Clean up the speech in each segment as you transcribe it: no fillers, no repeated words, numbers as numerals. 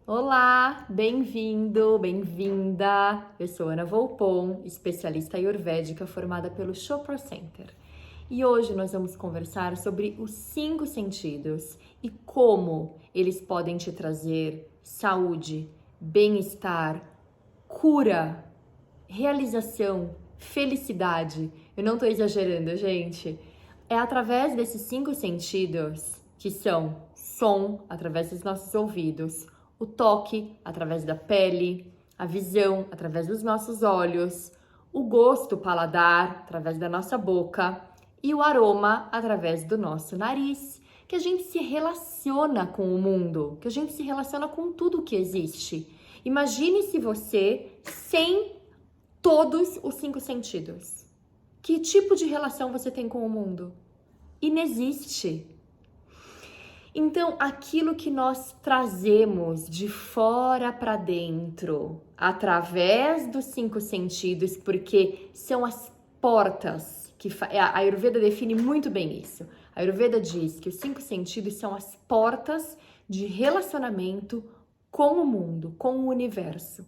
Olá, bem-vindo, bem-vinda. Eu sou Ana Volpon, especialista ayurvédica formada pelo Chopra Center. E hoje nós vamos conversar sobre os 5 sentidos e como eles podem te trazer saúde, bem-estar, cura, realização, felicidade. Eu não tô exagerando, gente. É através desses 5 sentidos, que são som, através dos nossos ouvidos, o toque, através da pele, a visão, através dos nossos olhos, o gosto, o paladar, através da nossa boca e o aroma, através do nosso nariz, que a gente se relaciona com o mundo, que a gente se relaciona com tudo que existe. Imagine se você, sem todos os 5 sentidos, que tipo de relação você tem com o mundo? Inexiste. Então, aquilo que nós trazemos de fora para dentro, através dos 5 sentidos, porque são as portas que a Ayurveda define muito bem isso. A Ayurveda diz que os 5 sentidos são as portas de relacionamento com o mundo, com o universo.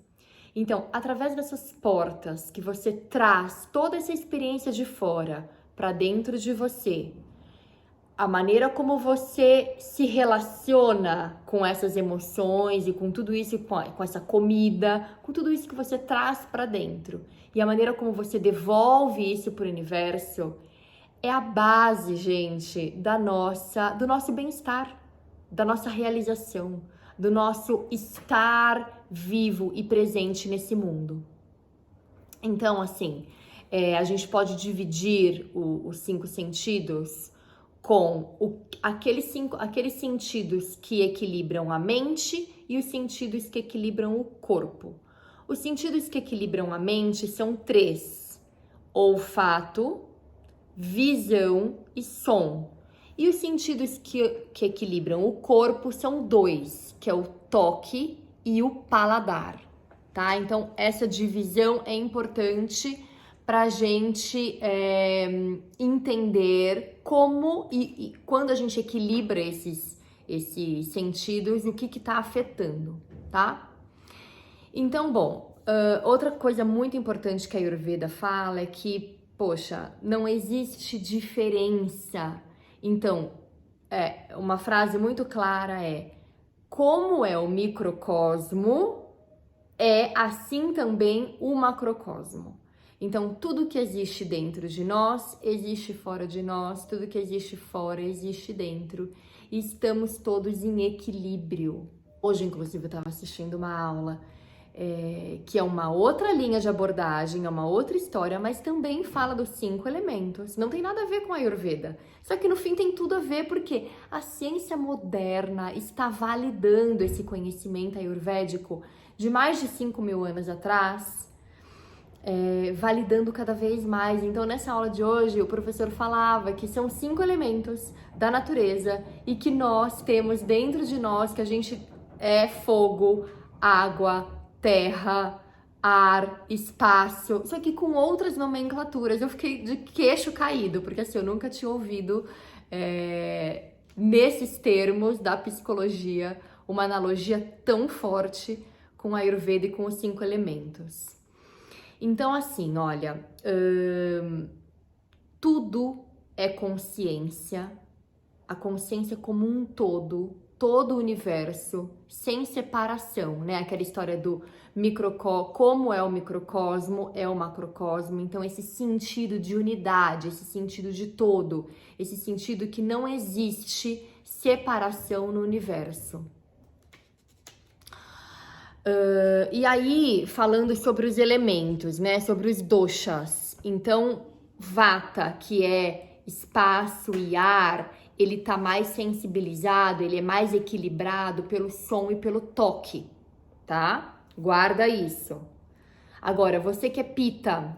Então, através dessas portas que você traz toda essa experiência de fora para dentro de você, a maneira como você se relaciona com essas emoções e com tudo isso, com essa comida, com tudo isso que você traz para dentro, e a maneira como você devolve isso para o universo, é a base, gente, do nosso bem-estar, da nossa realização, do nosso estar vivo e presente nesse mundo. Então, assim, a gente pode dividir os 5 sentidos com aqueles sentidos que equilibram a mente e os sentidos que equilibram o corpo. Os sentidos que equilibram a mente são 3: olfato, visão e som. E os sentidos que equilibram o corpo são 2, que é o toque e o paladar, tá? Então, essa divisão é importante para a gente entender como e quando a gente equilibra esses sentidos, o que está afetando, tá? Então, bom, outra coisa muito importante que a Ayurveda fala é que, poxa, não existe diferença. Então, uma frase muito clara é: como é o microcosmo, é assim também o macrocosmo. Então, tudo que existe dentro de nós, existe fora de nós, tudo que existe fora, existe dentro. E estamos todos em equilíbrio. Hoje, inclusive, eu estava assistindo uma aula que é uma outra linha de abordagem, é uma outra história, mas também fala dos 5 elementos. Não tem nada a ver com a Ayurveda. Só que no fim tem tudo a ver porque a ciência moderna está validando esse conhecimento ayurvédico de mais de 5.000 anos atrás, validando cada vez mais. Então, nessa aula de hoje, o professor falava que são 5 elementos da natureza e que nós temos dentro de nós, que a gente é fogo, água, terra, ar, espaço, só que com outras nomenclaturas. Eu fiquei de queixo caído, porque assim, eu nunca tinha ouvido nesses termos da psicologia uma analogia tão forte com a Ayurveda e com os 5 elementos. Então, assim, olha, tudo é consciência, a consciência como um todo o universo, sem separação, né? Aquela história do como é o microcosmo, é o macrocosmo. Então, esse sentido de unidade, esse sentido de todo, esse sentido que não existe separação no universo. E aí, falando sobre os elementos, né? Sobre os doshas. Então, vata, que é espaço e ar, ele tá mais sensibilizado, ele é mais equilibrado pelo som e pelo toque, tá? Guarda isso. Agora, você que é pita,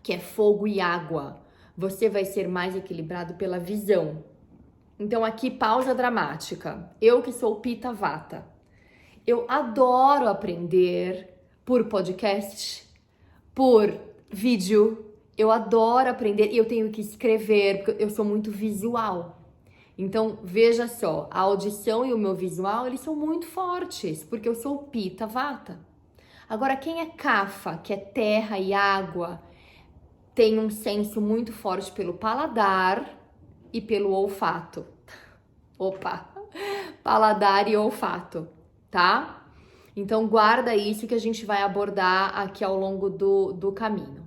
que é fogo e água, você vai ser mais equilibrado pela visão. Então, aqui, pausa dramática. Eu que sou pita vata. Eu adoro aprender por podcast, por vídeo. Eu adoro aprender e eu tenho que escrever, porque eu sou muito visual. Então, veja só, a audição e o meu visual, eles são muito fortes, porque eu sou Pitta Vata. Agora, quem é Kapha, que é terra e água, tem um senso muito forte pelo paladar e pelo olfato. Opa! Paladar e olfato, tá? Então, guarda isso que a gente vai abordar aqui ao longo do caminho.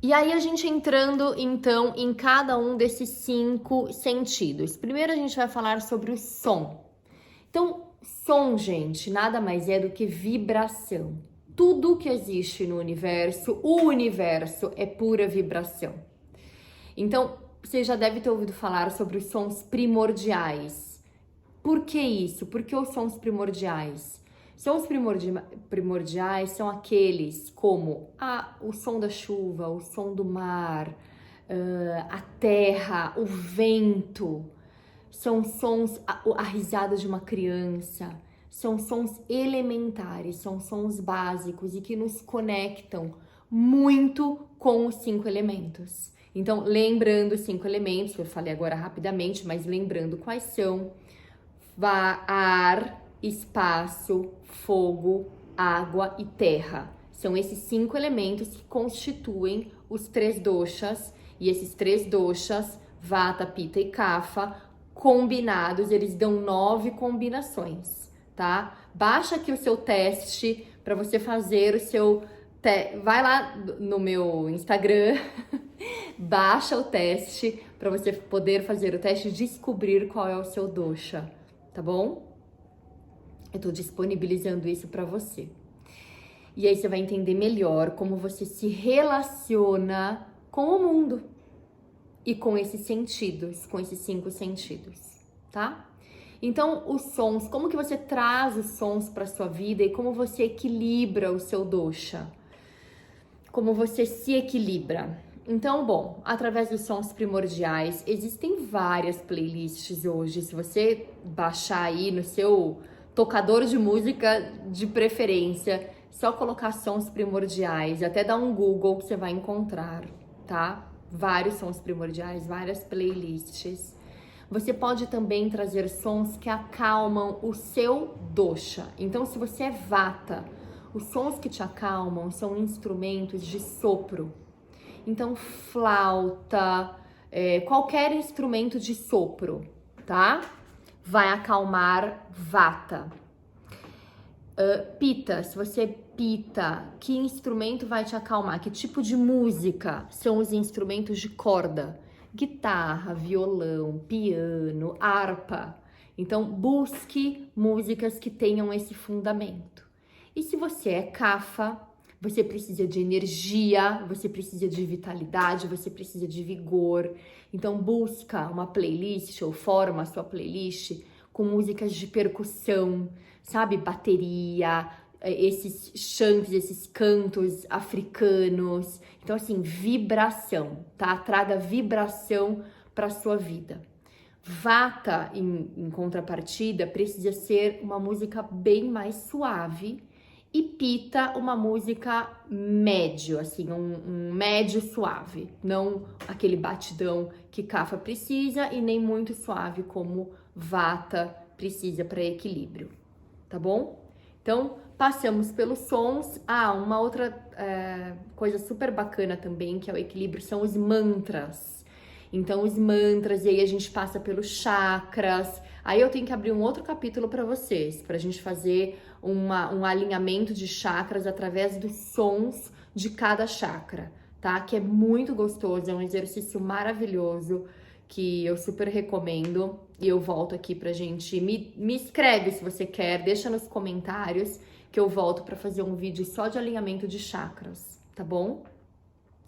E aí, a gente entrando, então, em cada um desses 5 sentidos. Primeiro, a gente vai falar sobre o som. Então, som, gente, nada mais é do que vibração. Tudo que existe no universo, o universo é pura vibração. Então, você já deve ter ouvido falar sobre os sons primordiais. Por que isso? Por que os sons primordiais? Sons primordiais são aqueles como o som da chuva, o som do mar, a terra, o vento. São sons, a risada de uma criança. São sons elementares, são sons básicos e que nos conectam muito com os 5 elementos. Então, lembrando os 5 elementos, que eu falei agora rapidamente, mas lembrando quais são: ar, espaço, fogo, água e terra. São esses 5 elementos que constituem os 3 doshas, e esses 3 doshas, Vata, Pitta e Kapha, combinados, eles dão 9 combinações, tá? Baixa aqui o seu teste para você fazer o seu vai lá no meu Instagram, baixa o teste para você poder fazer o teste e descobrir qual é o seu dosha, tá bom? Eu tô disponibilizando isso para você. E aí você vai entender melhor como você se relaciona com o mundo e com esses sentidos, com esses 5 sentidos, tá? Então, os sons, como que você traz os sons para sua vida e como você equilibra o seu dosha? Como você se equilibra? Então, bom, através dos sons primordiais, existem várias playlists hoje. Se você baixar aí no seu tocador de música de preferência, só colocar sons primordiais, até dar um Google que você vai encontrar, tá? Vários sons primordiais, várias playlists. Você pode também trazer sons que acalmam o seu dosha. Então, se você é Vata, os sons que te acalmam são instrumentos de sopro. Então, flauta, qualquer instrumento de sopro, tá? Vai acalmar Vata. Pitta, se você é Pitta, que instrumento vai te acalmar? Que tipo de música são os instrumentos de corda? Guitarra, violão, piano, harpa. Então, busque músicas que tenham esse fundamento. E se você é Kapha, você precisa de energia, você precisa de vitalidade, você precisa de vigor. Então, busca uma playlist ou forma a sua playlist com músicas de percussão, sabe? Bateria, esses chantes, esses cantos africanos. Então, assim, vibração, tá? Traga vibração para sua vida. Vata, em contrapartida, precisa ser uma música bem mais suave. E Pitta, uma música médio, assim, um médio suave. Não aquele batidão que Kapha precisa e nem muito suave como Vata precisa para equilíbrio, tá bom? Então, passamos pelos sons. Uma outra coisa super bacana também, que é o equilíbrio, são os mantras. Então, os mantras, e aí a gente passa pelos chakras. Aí eu tenho que abrir um outro capítulo para vocês, pra gente fazer um alinhamento de chakras através dos sons de cada chakra, tá? Que é muito gostoso, é um exercício maravilhoso que eu super recomendo. E eu volto aqui pra gente, me escreve se você quer, deixa nos comentários que eu volto pra fazer um vídeo só de alinhamento de chakras, tá bom?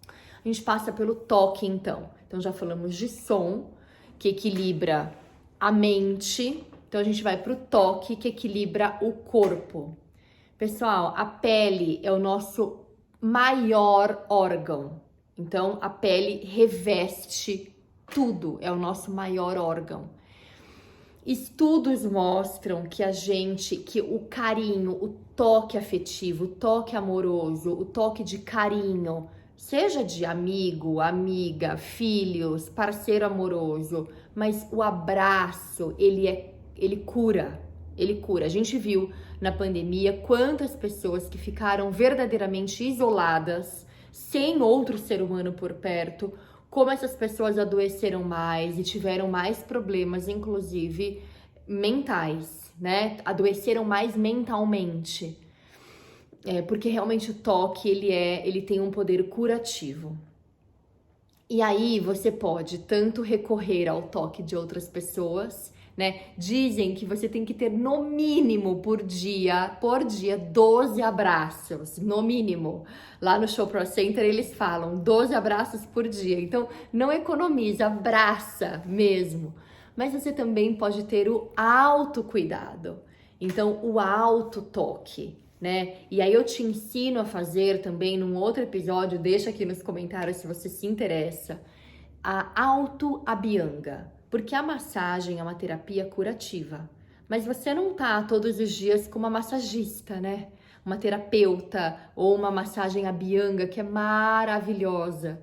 A gente passa pelo toque, então. Então, já falamos de som, que equilibra a mente. Então, a gente vai pro toque, que equilibra o corpo. Pessoal, a pele é o nosso maior órgão. Então, a pele reveste tudo, é o nosso maior órgão. Estudos mostram que o carinho, o toque afetivo, o toque amoroso, o toque de carinho, seja de amigo, amiga, filhos, parceiro amoroso, mas o abraço, ele cura, ele cura. A gente viu na pandemia quantas pessoas que ficaram verdadeiramente isoladas, sem outro ser humano por perto, como essas pessoas adoeceram mais e tiveram mais problemas, inclusive mentais, né? Adoeceram mais mentalmente. Porque realmente o toque, ele tem um poder curativo. E aí você pode tanto recorrer ao toque de outras pessoas, né? Dizem que você tem que ter no mínimo por dia 12 abraços, no mínimo. Lá no Chopra Center eles falam 12 abraços por dia. Então não economiza, abraça mesmo. Mas você também pode ter o autocuidado. Então o autotoque, né? E aí eu te ensino a fazer também num outro episódio, deixa aqui nos comentários se você se interessa, a auto-abhyanga, porque a massagem é uma terapia curativa, mas você não tá todos os dias com uma massagista, né? Uma terapeuta ou uma massagem abhyanga que é maravilhosa,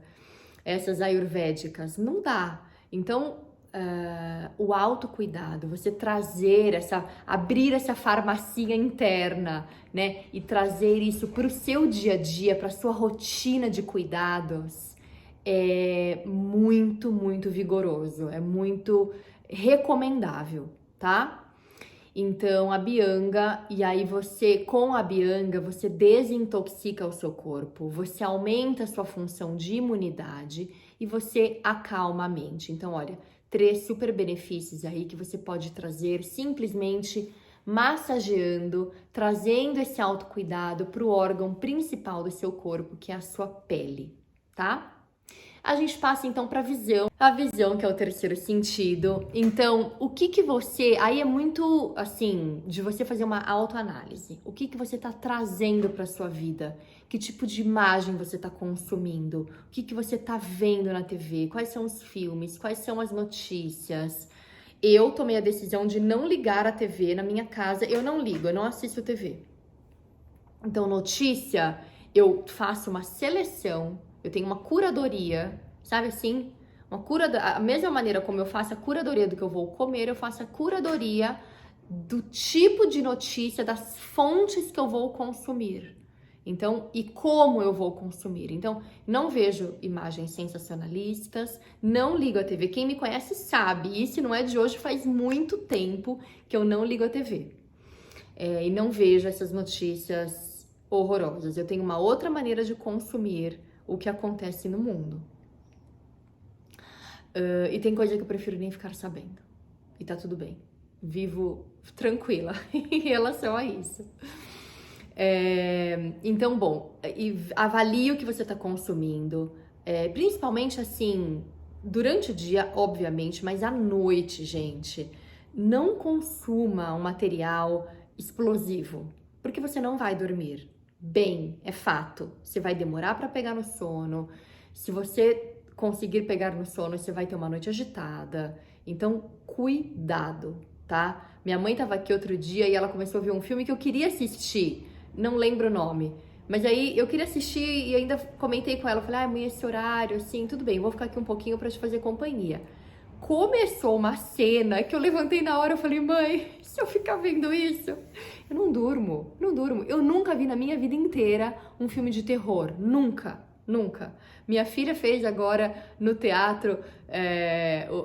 essas ayurvédicas, não dá. Então, o autocuidado, você abrir essa farmacinha interna, né? E trazer isso para o seu dia a dia, para a sua rotina de cuidados, é muito, muito vigoroso, é muito recomendável, tá? Então, a Abhyanga, e aí com a Abhyanga, você desintoxica o seu corpo, você aumenta a sua função de imunidade e você acalma a mente. Então, olha, 3 super benefícios aí que você pode trazer simplesmente massageando, trazendo esse autocuidado para o órgão principal do seu corpo, que é a sua pele, tá? A gente passa então para a visão que é o terceiro sentido. Então, o que você, aí é muito assim, de você fazer uma autoanálise. O que você tá trazendo para sua vida? Que tipo de imagem você tá consumindo? O que você tá vendo na TV? Quais são os filmes? Quais são as notícias? Eu tomei a decisão de não ligar a TV na minha casa. Eu não ligo, eu não assisto TV. Então, notícia, eu faço uma seleção. Eu tenho uma curadoria, sabe assim? A mesma maneira como eu faço a curadoria do que eu vou comer, eu faço a curadoria do tipo de notícia, das fontes que eu vou consumir. Então, e como eu vou consumir. Então, não vejo imagens sensacionalistas, não ligo a TV. Quem me conhece sabe, e se não é de hoje, faz muito tempo que eu não ligo a TV. E não vejo essas notícias horrorosas. Eu tenho uma outra maneira de consumir o que acontece no mundo. E tem coisa que eu prefiro nem ficar sabendo. E tá tudo bem. Vivo tranquila em relação a isso. Então, bom, avalie o que você tá consumindo. Principalmente assim, durante o dia, obviamente, mas à noite, gente. Não consuma um material explosivo, porque você não vai dormir bem, é fato. Você vai demorar para pegar no sono. Se você conseguir pegar no sono, você vai ter uma noite agitada. Então, cuidado, tá? Minha mãe tava aqui outro dia e ela começou a ver um filme que eu queria assistir. Não lembro o nome. Mas aí eu queria assistir e ainda comentei com ela. Falei, mãe, esse horário, assim, tudo bem, vou ficar aqui um pouquinho para te fazer companhia. Começou uma cena que eu levantei na hora, eu falei, mãe, se eu ficar vendo isso, eu não durmo. Eu nunca vi na minha vida inteira um filme de terror, nunca. Minha filha fez agora no teatro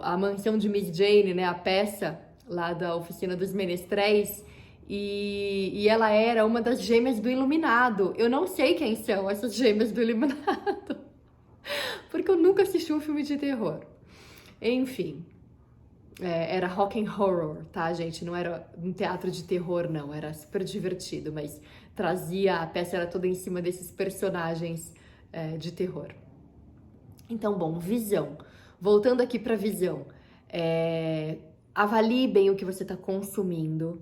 a Mansão de Miss Jane, né, a peça lá da Oficina dos Menestréis, e ela era uma das gêmeas do Iluminado. Eu não sei quem são essas gêmeas do Iluminado, porque eu nunca assisti um filme de terror. Enfim, era rock and horror, tá, gente? Não era um teatro de terror, não. Era super divertido, mas a peça era toda em cima desses personagens de terror. Então, bom, visão. Voltando aqui para visão. Avalie bem o que você está consumindo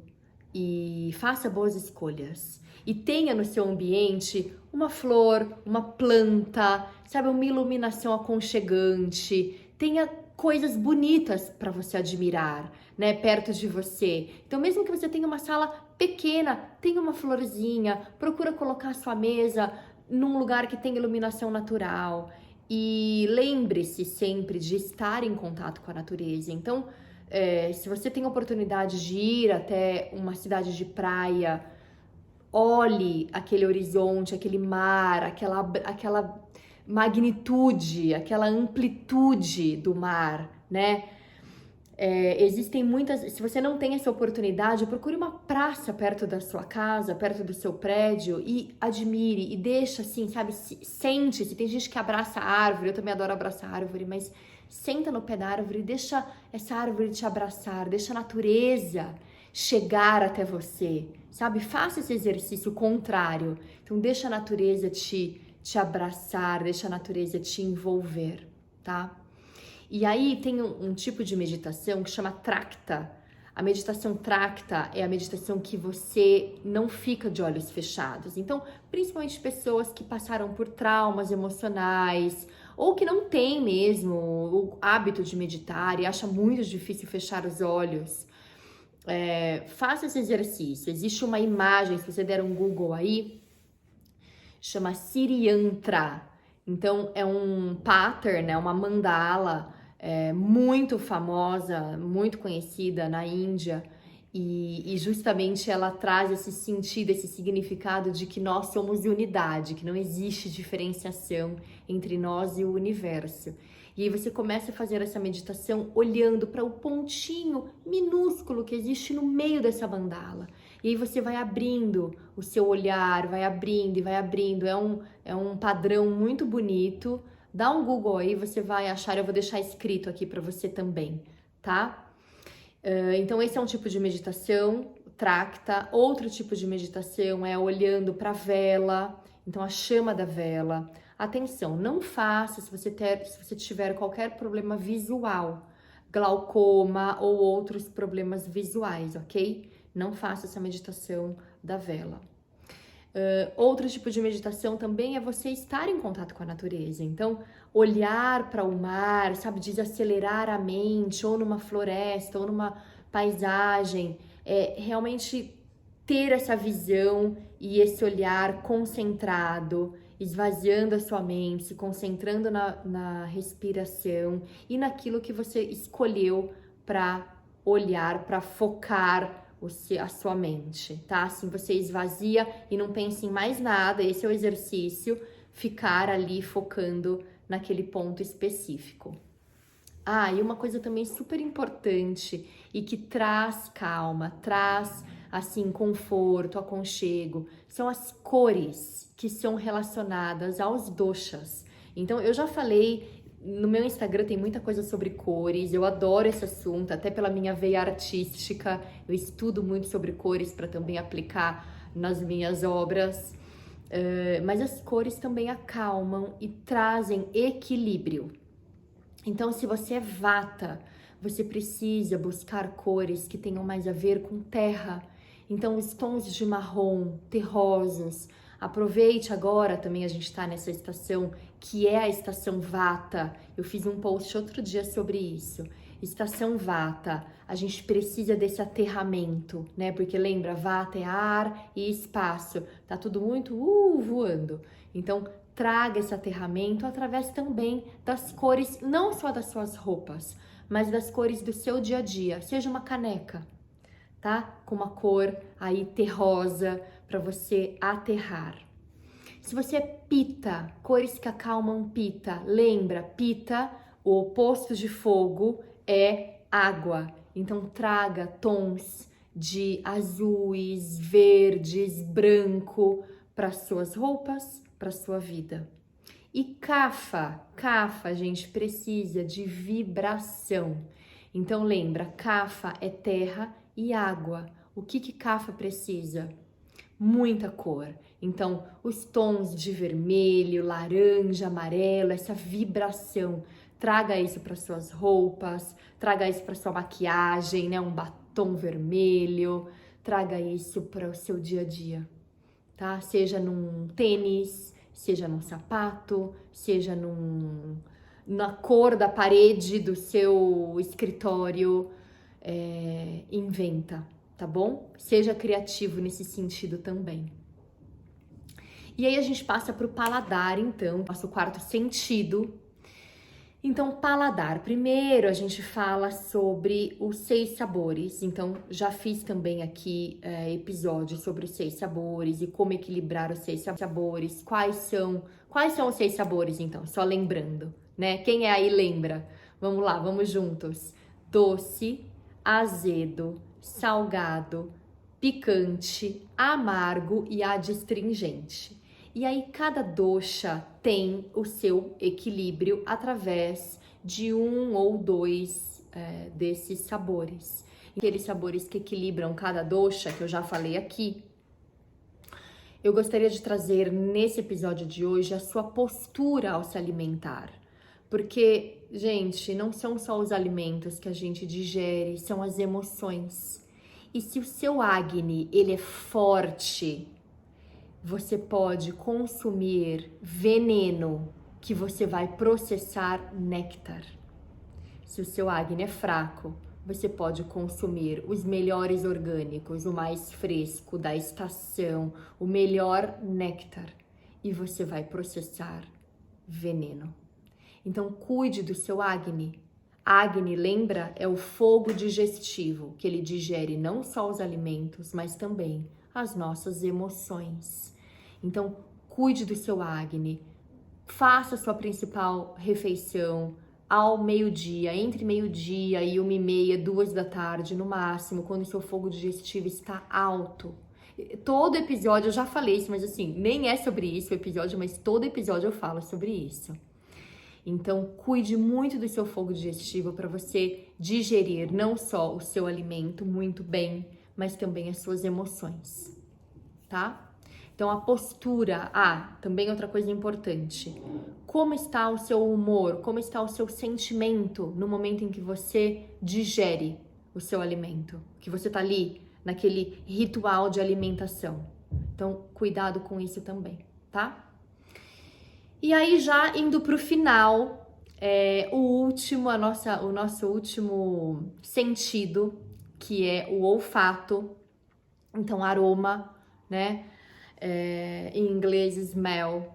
e faça boas escolhas. E tenha no seu ambiente uma flor, uma planta, sabe, uma iluminação aconchegante. Tenha coisas bonitas para você admirar, né, perto de você. Então, mesmo que você tenha uma sala pequena, tenha uma florzinha, procura colocar a sua mesa num lugar que tem iluminação natural. E lembre-se sempre de estar em contato com a natureza. Então, se você tem oportunidade de ir até uma cidade de praia, olhe aquele horizonte, aquele mar, aquela magnitude, aquela amplitude do mar, né? Existem muitas. Se você não tem essa oportunidade, procure uma praça perto da sua casa, perto do seu prédio e admire e deixa assim, sabe? Sente-se. Tem gente que abraça a árvore, eu também adoro abraçar a árvore, mas senta no pé da árvore e deixa essa árvore te abraçar, deixa a natureza chegar até você, sabe? Faça esse exercício contrário. Então, deixa a natureza te abraçar, deixa a natureza te envolver, tá? E aí tem um tipo de meditação que chama Trakta. A meditação Trakta é a meditação que você não fica de olhos fechados. Então, principalmente pessoas que passaram por traumas emocionais ou que não têm mesmo o hábito de meditar e acha muito difícil fechar os olhos. Faça esse exercício. Existe uma imagem, se você der um Google aí, chama Sri Yantra. Então, é um pattern, né, uma mandala muito famosa, muito conhecida na Índia, e justamente ela traz esse sentido, esse significado de que nós somos unidade, que não existe diferenciação entre nós e o universo. E aí você começa a fazer essa meditação olhando para o pontinho minúsculo que existe no meio dessa mandala. E aí você vai abrindo o seu olhar, vai abrindo e vai abrindo. É um padrão muito bonito. Dá um Google aí, você vai achar. Eu vou deixar escrito aqui para você também, tá? Então esse é um tipo de meditação, Trakta. Outro tipo de meditação é olhando para a vela. Então a chama da vela. Atenção, não faça se você tiver qualquer problema visual, glaucoma ou outros problemas visuais, ok? Não faça essa meditação da vela. Outro tipo de meditação também é você estar em contato com a natureza. Então, olhar para o mar, sabe, desacelerar a mente, ou numa floresta, ou numa paisagem, realmente ter essa visão e esse olhar concentrado, esvaziando a sua mente, se concentrando na respiração e naquilo que você escolheu para olhar, para focar a sua mente, tá? Assim você esvazia e não pensa em mais nada. Esse é o exercício, ficar ali focando naquele ponto específico. E uma coisa também super importante e que traz calma, traz assim conforto, aconchego, são as cores que são relacionadas aos doshas. Então eu já falei no meu Instagram, tem muita coisa sobre cores, eu adoro esse assunto, até pela minha veia artística, eu estudo muito sobre cores para também aplicar nas minhas obras. Mas as cores também acalmam e trazem equilíbrio. Então, se você é vata, você precisa buscar cores que tenham mais a ver com terra. Então, os tons de marrom, terrosos. Aproveite agora, também a gente tá nessa estação que é a estação vata. Eu fiz um post outro dia sobre isso. Estação vata, a gente precisa desse aterramento, né? Porque lembra, vata é ar e espaço. Tá tudo muito voando. Então, traga esse aterramento através também das cores, não só das suas roupas, mas das cores do seu dia a dia. Seja uma caneca, tá? Com uma cor aí terrosa para você aterrar. Se você é pita, cores que acalmam pita, lembra, pita, o oposto de fogo é água. Então traga tons de azuis, verdes, branco para suas roupas, para sua vida. E Kapha, gente, precisa de vibração. Então lembra, Kapha é terra e água. O que Kapha precisa? Muita cor. Então, os tons de vermelho, laranja, amarelo, essa vibração. Traga isso para suas roupas, traga isso para sua maquiagem, né? Um batom vermelho. Traga isso para o seu dia a dia, tá? Seja num tênis, seja num sapato, seja na cor da parede do seu escritório. Inventa, tá bom? Seja criativo nesse sentido também. E aí a gente passa pro paladar, então, nosso quarto sentido. Então, paladar. Primeiro, a gente fala sobre os 6 sabores. Então, já fiz também aqui episódios sobre os 6 sabores e como equilibrar os 6 sabores. Quais são os 6 sabores, então? Só lembrando, né? Quem é aí lembra? Vamos lá, vamos juntos. Doce, azedo, salgado, picante, amargo e adstringente. E aí, cada dosha tem o seu equilíbrio através de um ou dois desses sabores. Aqueles sabores que equilibram cada dosha, que eu já falei aqui. Eu gostaria de trazer nesse episódio de hoje a sua postura ao se alimentar. Porque, gente, não são só os alimentos que a gente digere, são as emoções. E se o seu Agni, ele é forte, você pode consumir veneno que você vai processar néctar. Se o seu Agni é fraco, você pode consumir os melhores orgânicos, o mais fresco da estação, o melhor néctar, e você vai processar veneno. Então, cuide do seu Agni. Agni, lembra, é o fogo digestivo, que ele digere não só os alimentos, mas também as nossas emoções. Então, cuide do seu Agni, faça a sua principal refeição ao meio-dia, entre meio-dia e 1h30, 2 da tarde, no máximo, quando o seu fogo digestivo está alto. Todo episódio eu já falei isso, mas assim, nem é sobre isso o episódio, mas todo episódio eu falo sobre isso. Então, cuide muito do seu fogo digestivo para você digerir não só o seu alimento muito bem, mas também as suas emoções, tá? Então, a postura. Também outra coisa importante. Como está o seu humor? Como está o seu sentimento no momento em que você digere o seu alimento? Que você tá ali naquele ritual de alimentação. Então, cuidado com isso também, tá? E aí, já indo pro final, o nosso último sentido, que é o olfato. Então, aroma, né? Em inglês, smell.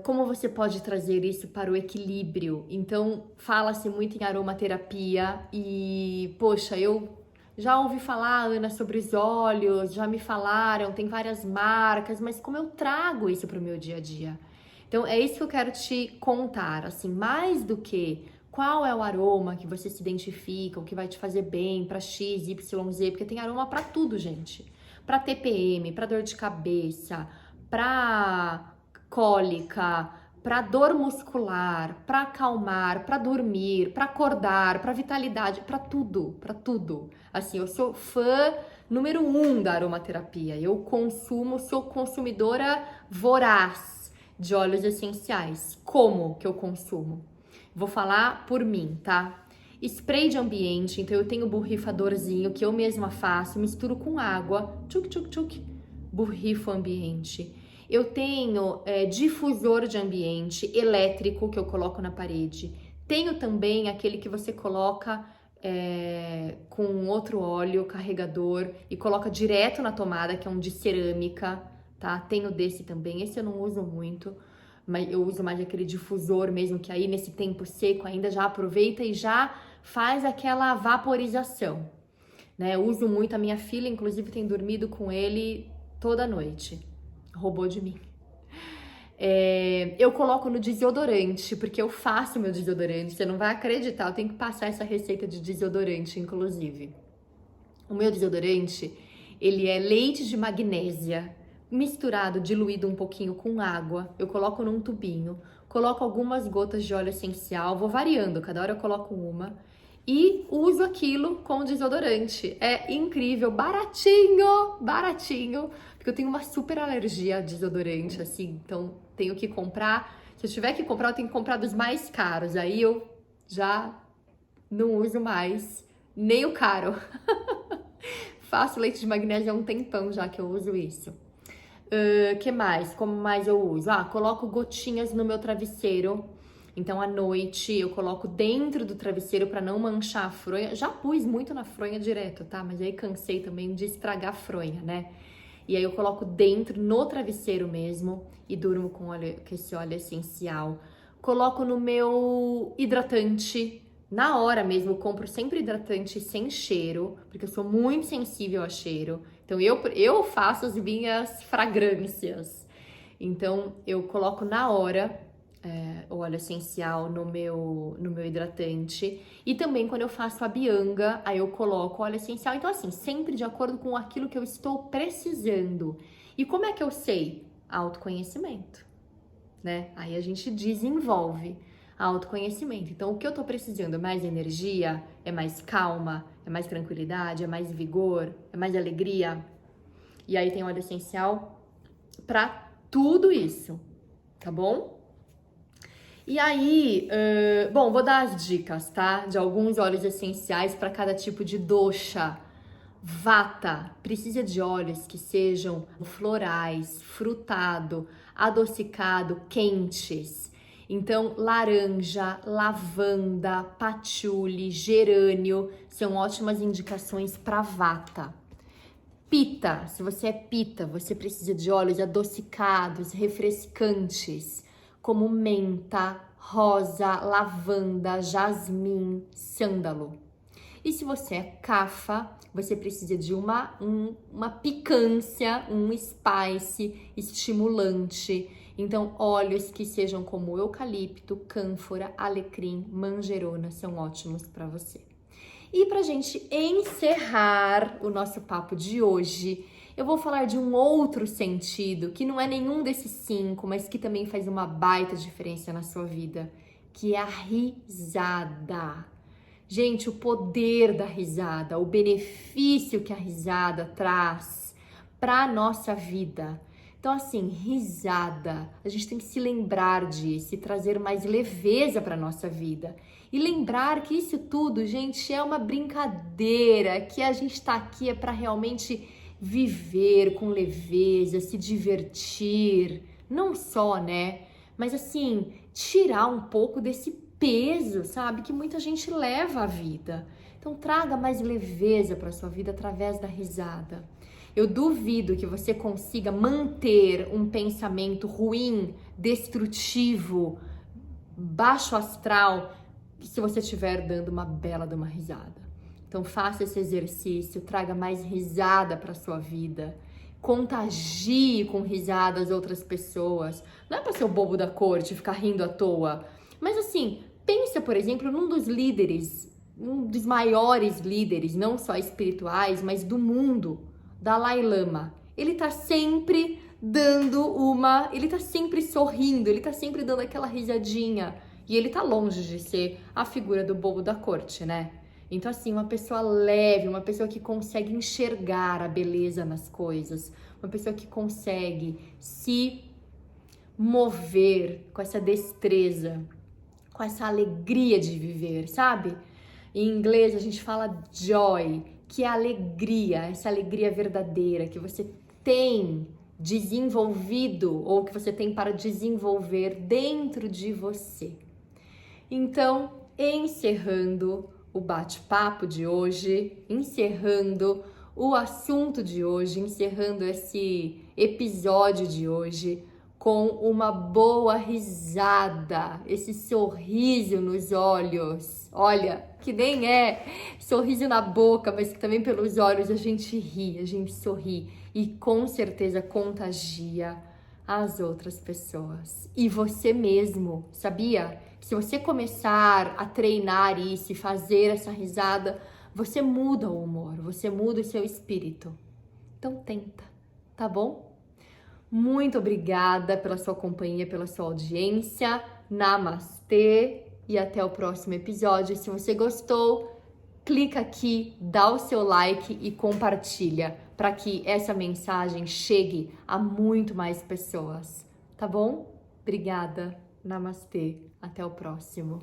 Como você pode trazer isso para o equilíbrio? Então, fala-se muito em aromaterapia e, poxa, eu já ouvi falar, Ana, sobre os óleos, já me falaram, tem várias marcas, mas como eu trago isso para o meu dia a dia? Então, é isso que eu quero te contar, assim, mais do que qual é o aroma que você se identifica, o que vai te fazer bem para X, Y, Z, porque tem aroma para tudo, gente. Para TPM, para dor de cabeça, para cólica, para dor muscular, para acalmar, para dormir, para acordar, para vitalidade, para tudo, para tudo. Assim, eu sou fã número 1 da aromaterapia. Eu sou consumidora voraz de óleos essenciais. Como que eu consumo? Vou falar por mim, tá? Spray de ambiente, então eu tenho borrifadorzinho que eu mesma faço, misturo com água, tchuc, tchuc, tchuc, borrifo o ambiente. Eu tenho difusor de ambiente elétrico que eu coloco na parede. Tenho também aquele que você coloca com outro óleo, carregador, e coloca direto na tomada, que é um de cerâmica, tá? Tenho desse também, esse eu não uso muito, mas eu uso mais aquele difusor mesmo, que aí nesse tempo seco ainda já aproveita e já faz aquela vaporização, né? Eu uso muito, a minha filha inclusive tem dormido com ele toda noite, roubou de mim. Eu coloco no desodorante, porque eu faço meu desodorante, você não vai acreditar, eu tenho que passar essa receita de desodorante, inclusive. O meu desodorante, ele é leite de magnésia, misturado, diluído um pouquinho com água, eu coloco num tubinho, coloco algumas gotas de óleo essencial, vou variando, cada hora eu coloco uma, e uso aquilo como desodorante. É incrível, baratinho, baratinho, porque eu tenho uma super alergia a desodorante, assim, então tenho que comprar, se eu tiver que comprar, eu tenho que comprar dos mais caros, aí eu já não uso mais nem o caro. Faço leite de magnésia há um tempão já que eu uso isso. Que mais? Como mais eu uso? Coloco gotinhas no meu travesseiro. Então, à noite, eu coloco dentro do travesseiro para não manchar a fronha. Já pus muito na fronha direto, tá? Mas aí cansei também de estragar a fronha, né? E aí eu coloco dentro, no travesseiro mesmo, e durmo com esse óleo essencial. Coloco no meu hidratante, na hora mesmo, eu compro sempre hidratante sem cheiro, porque eu sou muito sensível a cheiro. Então eu faço as minhas fragrâncias. Então eu coloco na hora o óleo essencial no meu hidratante. E também quando eu faço a bianga, aí eu coloco óleo essencial. Então assim, sempre de acordo com aquilo que eu estou precisando. E como é que eu sei? Autoconhecimento, né? Aí a gente desenvolve autoconhecimento. Então, o que eu tô precisando? É mais energia? É mais calma? É mais tranquilidade? É mais vigor? É mais alegria? E aí tem óleo essencial pra tudo isso, tá bom? E aí, bom, vou dar as dicas, tá? De alguns óleos essenciais para cada tipo de dosha. Vata precisa de óleos que sejam florais, frutado, adocicado, quentes. Então, laranja, lavanda, patchouli, gerânio são ótimas indicações para vata. Pita, se você é pita, você precisa de óleos adocicados, refrescantes, como menta, rosa, lavanda, jasmim, sândalo. E se você é cafa, você precisa de uma picância, um spice estimulante. Então, óleos que sejam como eucalipto, cânfora, alecrim, manjerona são ótimos para você. E pra gente encerrar o nosso papo de hoje, eu vou falar de um outro sentido, que não é nenhum desses 5, mas que também faz uma baita diferença na sua vida, que é a risada. Gente, o poder da risada, o benefício que a risada traz para a nossa vida. Então, assim, risada, a gente tem que se lembrar disso e trazer mais leveza para nossa vida. E lembrar que isso tudo, gente, é uma brincadeira, que a gente está aqui é para realmente viver com leveza, se divertir, não só, né? Mas assim, tirar um pouco desse peso, sabe, que muita gente leva à vida. Então traga mais leveza para sua vida através da risada. Eu duvido que você consiga manter um pensamento ruim, destrutivo, baixo astral, se você estiver dando uma bela de uma risada. Então faça esse exercício, traga mais risada para sua vida. Contagie com risada as outras pessoas. Não é para ser o bobo da corte, ficar rindo à toa. Mas assim, pensa, por exemplo, num dos líderes, um dos maiores líderes, não só espirituais, mas do mundo, Dalai Lama. Ele tá sempre ele tá sempre sorrindo, ele tá sempre dando aquela risadinha. E ele tá longe de ser a figura do bobo da corte, né? Então, assim, uma pessoa leve, uma pessoa que consegue enxergar a beleza nas coisas, uma pessoa que consegue se mover com essa destreza, com essa alegria de viver, sabe? Em inglês a gente fala joy, que é alegria, essa alegria verdadeira que você tem desenvolvido ou que você tem para desenvolver dentro de você. Então, encerrando o bate-papo de hoje, encerrando o assunto de hoje, encerrando esse episódio de hoje com uma boa risada, esse sorriso nos olhos. Olha, que nem é sorriso na boca, mas que também pelos olhos a gente ri, a gente sorri e com certeza contagia as outras pessoas. E você mesmo, sabia? Se você começar a treinar isso e fazer essa risada, você muda o humor, você muda o seu espírito. Então tenta, tá bom? Muito obrigada pela sua companhia, pela sua audiência. Namastê e até o próximo episódio. Se você gostou, clica aqui, dá o seu like e compartilha para que essa mensagem chegue a muito mais pessoas, tá bom? Obrigada. Namastê. Até o próximo.